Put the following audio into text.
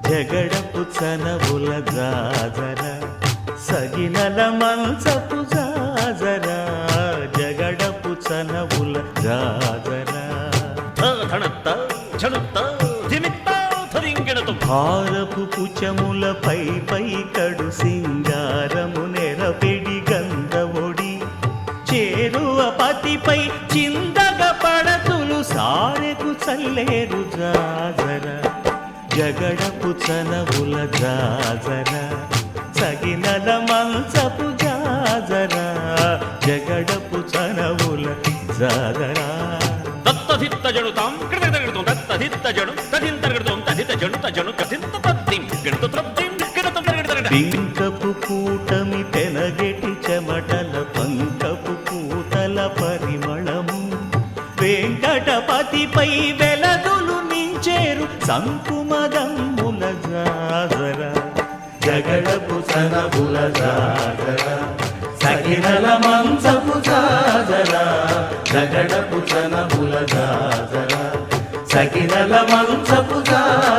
జగడపు చనవుల జాజర సగినల మంచపు జాజర జగడపు చనవుల జాజర భారపు పుచముల పై కడు సింగారము నెరపెడి గంధముడి చేరువ పతిపై చిందగ పడతులు సారెకు చల్లేరు జాజర జగడపు చనవుల జాజర సగినల మంచపు జాజర జగడపు చనవుల జాజర దత్తధిత్త జడుతాం కృతగడుతాం దత్తధిత్త జడు తదింతగడుతాం తదిత జడు తజను కథింత తద్దిం గణత త్రద్దిం గణత తగడత పింకపు కూటమి పెనగెటి చెమటల పంకపు కూటల పరిమళము వెంకటపతిపై వెలదులు నించేరు సంకుమదమ్ముల జాజర జగడపు చనవుల జాజర సగినల మంచపు జాజర జగడపు చనవుల జాజర సగినల మంచపు జాజర